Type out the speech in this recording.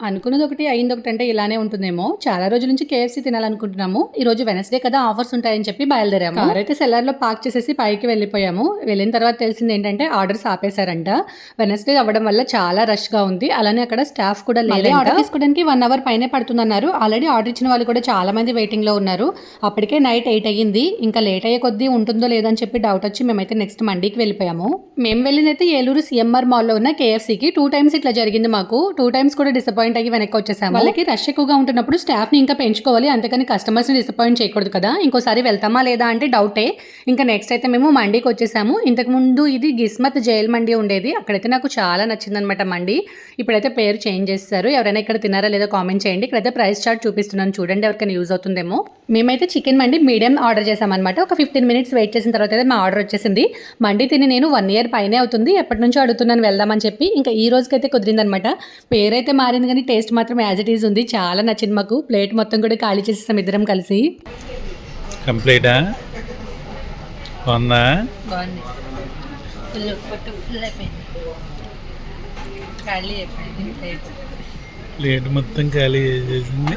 అనుకున్నది ఒకటి అయింది ఒకటి అంటే ఇలానే ఉంటుందేమో. చాలా రోజుల నుంచి కేఎఫ్సీ తినాలనుకుంటున్నాము. ఈ రోజు వెనస్డే కదా ఆఫర్స్ ఉంటాయని చెప్పి బయలుదేరాము. కార్ అయితే సెల్లర్ లో పార్క్ చేసేసి పైకి వెళ్ళిపోయాము. వెళ్ళిన తర్వాత తెలిసింది ఏంటంటే ఆర్డర్స్ ఆపేశారంట. వెనస్డే అవ్వడం వల్ల చాలా రష్ గా ఉంది. అలానే అక్కడ స్టాఫ్ కూడా లేదు. ఆర్డర్ తీసుకోవడానికి 1 అవర్ పైనే పడుతుందన్నారు. ఆల్రెడీ ఆర్డర్ ఇచ్చిన వాళ్ళు కూడా చాలా మంది వెయిటింగ్ లో ఉన్నారు. అప్పటికే నైట్ 8 అయ్యింది. ఇంకా లేట్ అయ్యే కొద్దీ ఉంటుందో లేదని చెప్పి డౌట్ వచ్చి మేమైతే నెక్స్ట్ మండీకి వెళ్ళిపోయాము. మేము వెళ్ళినైతే ఏలూరు సిఎంఆర్ మాల్లో ఉన్న కేఎఫ్సీకి 2 టైమ్స్ ఇట్లా జరిగింది మాకు. 2 టైమ్స్ కూడా డిసప్పాయింట్ అయ్యి వెనక్కి వచ్చేసాము. వాళ్ళకి రష్ ఎక్కువగా ఉంటున్నప్పుడు స్టాఫ్ ని ఇంకా పెంచుకోవాలి, అంతేకాని కస్టమర్స్ ని డిసప్పాయింట్ చేయకూడదు కదా. ఇంకోసారి వెళ్తామా లేదా అంటే డౌటే. ఇంకా నెక్స్ట్ అయితే మేము మండీకి వచ్చేసాము. ఇంతకు ముందు ఇది గిస్మత్ జైల్ మండీ ఉండేది. అక్కడైతే నాకు చాలా నచ్చింది అనమాట మండీ. ఇప్పుడైతే పేరు చేంజ్ చేస్తారు. ఎవరైనా ఇక్కడ తినారా లేదో కామెంట్ చేయండి. ఇక్కడైతే ప్రైస్ చార్ట్ చూపిస్తున్నాను చూడండి, ఎవరికైనా యూజ్ అవుతుందేమో. మేమైతే చికెన్ మండీ మీడియం ఆర్డర్ చేసామన్నమాట. ఒక 15 మినిట్స్ వెయిట్ చేసిన తర్వాత అయితే మా ఆర్డర్ వచ్చేసింది. మండీ తిని నేను 1 ఇయర్ పైనే అవుతుంది. ఎప్పటి నుంచో అడుగుతున్నాను వెళ్దామని చెప్పి. ఇంకా ఈ రోజుకైతే కుదిరిందనమాట. పేరైతే మారింది కానీ టేస్ట్ మాత్రం యాజ్ ఇట్ ఈజ్ ఉంది. చాలా నచ్చింది మాకు. ప్లేట్ మొత్తం కూడా ఖాళీ చేసేసాం ఇద్దరం కలిసి. కంప్లీటా బాగుందా? బాగుంది. ఫుల్ అయిపోయింది. ఖాళీ అయిపోయింది ప్లేట్ మొత్తం ఖాళీ చేసేసింది.